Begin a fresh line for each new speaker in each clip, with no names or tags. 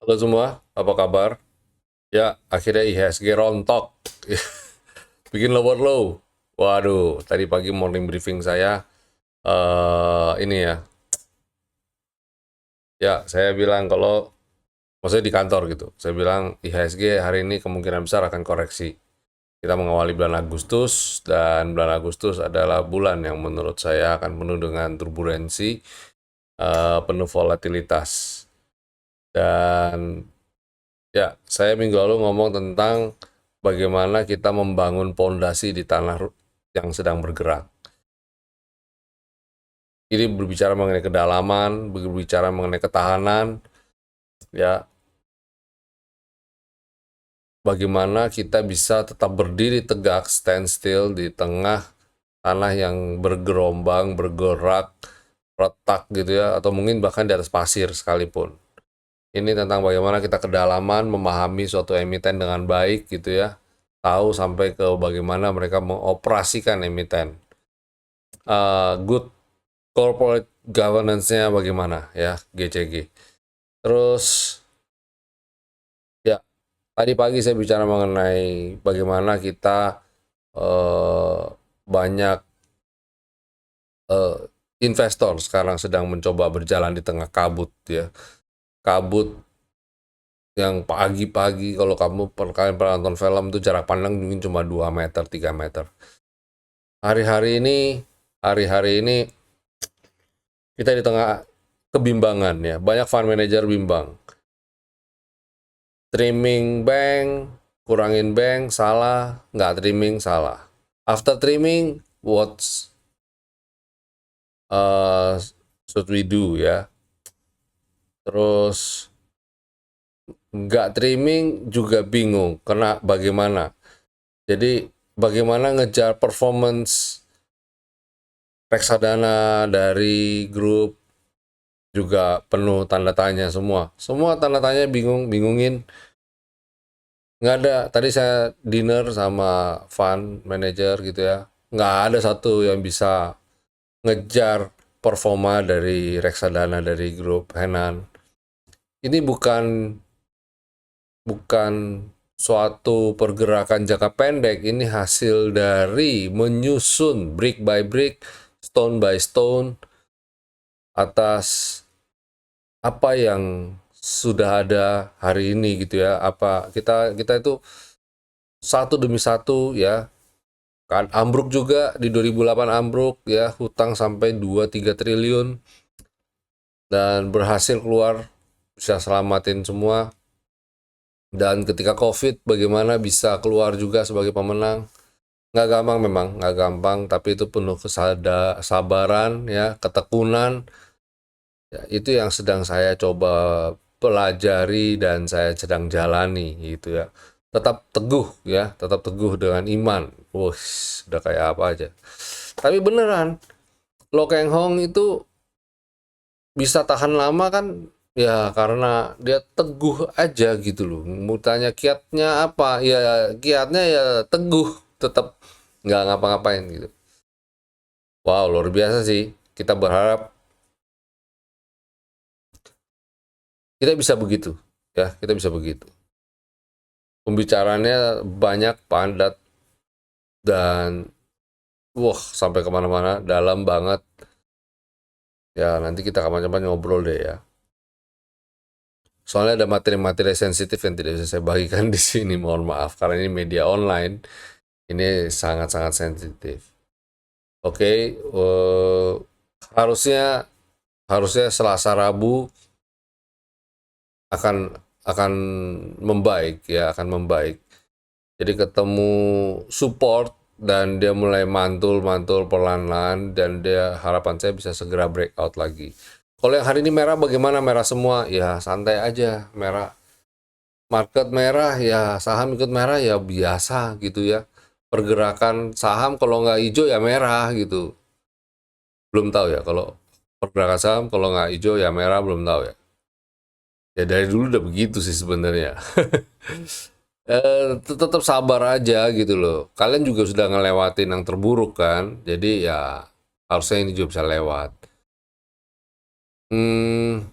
Halo semua, apa kabar? Ya, akhirnya IHSG rontok. Bikin lower low. Waduh, tadi pagi morning briefing saya, ini ya, saya bilang kalau, maksudnya di kantor gitu, saya bilang IHSG hari ini kemungkinan besar akan koreksi. Kita mengawali bulan Agustus, dan bulan Agustus adalah bulan yang menurut saya akan penuh dengan turbulensi, penuh volatilitas. Dan ya, saya minggu lalu ngomong tentang bagaimana kita membangun pondasi di tanah yang sedang bergerak. Ini berbicara mengenai kedalaman, berbicara mengenai ketahanan, ya, bagaimana kita bisa tetap berdiri tegak, stand still di tengah tanah yang bergerombang, bergerak, retak gitu ya, atau mungkin bahkan di atas pasir sekalipun. Ini tentang bagaimana kita kedalaman, memahami suatu emiten dengan baik gitu ya, tahu sampai ke bagaimana mereka mengoperasikan emiten. Good corporate governance-nya bagaimana ya, GCG. Terus ya, tadi pagi saya bicara mengenai bagaimana kita eh, banyak eh, investor sekarang sedang mencoba berjalan di tengah kabut ya. Kabut yang pagi-pagi, kalau kalian pernah nonton film, tuh jarak pandang mungkin cuma 2 meter, 3 meter. Hari-hari ini, hari-hari ini kita di tengah kebimbangan ya. Banyak fund manager bimbang. Trimming bank, kurangin bank, salah. Nggak trimming, salah. After trimming, what should we do ya? Terus nggak trimming juga bingung. Karena bagaimana? Jadi bagaimana ngejar performance reksadana dari grup, juga penuh tanda tanya semua. Semua tanda tanya, bingungin. Nggak ada. Tadi saya dinner sama fund manager gitu ya. Nggak ada satu yang bisa ngejar performa dari reksadana dari grup Henan. Ini bukan suatu pergerakan jangka pendek, ini hasil dari menyusun brick by brick, stone by stone, atas apa yang sudah ada hari ini gitu ya. Apa kita kita itu satu demi satu ya, kan ambruk juga di 2008, ambruk ya, hutang sampai 2-3 triliun, dan berhasil keluar, bisa selamatin semua. Dan ketika COVID, bagaimana bisa keluar juga sebagai pemenang. Nggak gampang, memang nggak gampang, tapi itu penuh kesabaran ya, ketekunan ya. Itu yang sedang saya coba pelajari dan saya sedang jalani gitu ya. Tetap teguh ya, tetap teguh dengan iman. Wah, udah kayak apa aja. Tapi beneran, Lo Keng Hong itu bisa tahan lama kan ya karena dia teguh aja gitu loh. Mau tanya kiatnya apa? Ya kiatnya ya teguh, tetap nggak ngapa-ngapain gitu. Wow, luar biasa sih. Kita berharap kita bisa begitu ya, kita bisa begitu. Pembicaraannya banyak, padat, dan wah, sampai kemana-mana, dalam banget. Ya nanti kita kapan-kapan ngobrol deh ya. Soalnya ada materi-materi sensitif yang tidak bisa saya bagikan di sini, mohon maaf, karena ini media online. Ini sangat-sangat sensitif. Oke, harusnya harusnya Selasa Rabu akan akan membaik ya, akan membaik. Jadi ketemu support, dan dia mulai mantul-mantul perlahan-lahan, dan dia, harapan saya, bisa segera breakout lagi. Kalau yang hari ini merah, bagaimana? Merah semua ya, santai aja. Merah, market merah ya, saham ikut merah ya, biasa gitu ya. Pergerakan saham kalau nggak hijau ya merah gitu. Belum tahu ya kalau pergerakan saham, kalau nggak hijau ya merah, belum tahu ya. Ya dari dulu udah begitu sih sebenarnya. Tetap sabar aja gitu loh. Kalian juga sudah ngelewatin yang terburuk kan, jadi ya harusnya ini juga bisa lewat. Hmm,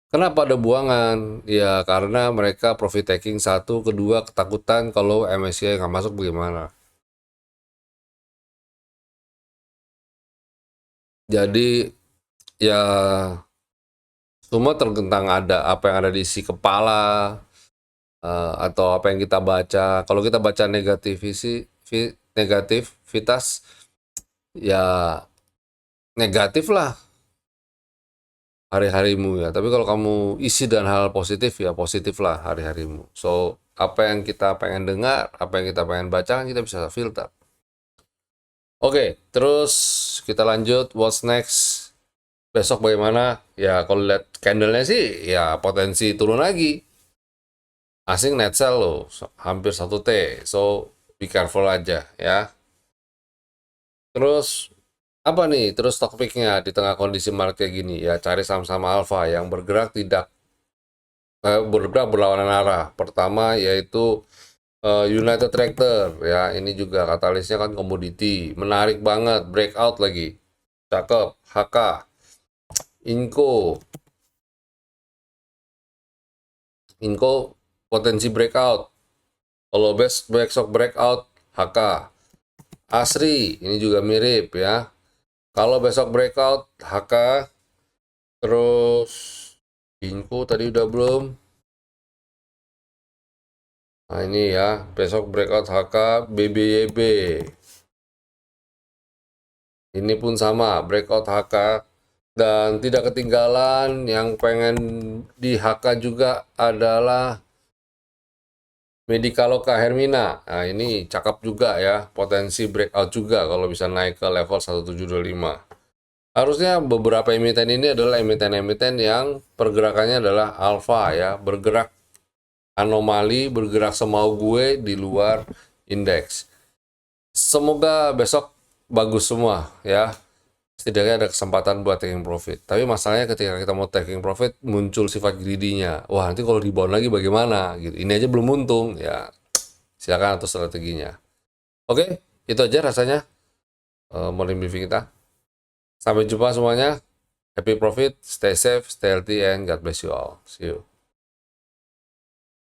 Kenapa ada buangan? Ya karena mereka profit taking satu, kedua ketakutan kalau MSCI nggak masuk bagaimana. Jadi ya semua tergentang ada apa yang ada di isi kepala, atau apa yang kita baca. Kalau kita baca negativitas ya negatif lah hari-harimu ya. Tapi kalau kamu isi dengan hal positif ya positif lah hari-harimu. So apa yang kita pengen dengar, apa yang kita pengen baca kan kita bisa filter. Oke, terus kita lanjut. What's next? Besok bagaimana? Ya kalau lihat candlenya sih ya potensi turun lagi. Asing net sell loh, hampir 1T. So be careful aja ya. Terus apa nih? Terus stock picknya di tengah kondisi market kayak gini ya cari saham-saham alfa yang bergerak tidak bergerak berlawanan arah. Pertama yaitu United Tractor ya, ini juga katalisnya kan komoditi, menarik banget, breakout lagi, cakep. HK, Inco, potensi breakout. Kalau besok breakout HK, Asri ini juga mirip ya. Kalau besok breakout HK, terus Inco tadi udah belum. Nah ini ya, besok breakout HK, BBYB. Ini pun sama, breakout HK. Dan tidak ketinggalan yang pengen di HK juga adalah Medikaloka Hermina. Nah ini cakep juga ya, potensi breakout juga kalau bisa naik ke level 1725. Harusnya beberapa emiten ini adalah emiten-emiten yang pergerakannya adalah alpha ya, bergerak anomali, bergerak semau gue di luar indeks. Semoga besok bagus semua ya. Setidaknya ada kesempatan buat taking profit. Tapi masalahnya ketika kita mau taking profit muncul sifat greedy-nya. Wah, nanti kalau rebound lagi bagaimana gitu. Ini aja belum untung ya. Silakan atur strateginya. Oke, itu aja rasanya morning briefing kita. Sampai jumpa semuanya. Happy profit, stay safe, stay healthy, and God bless you all. See you.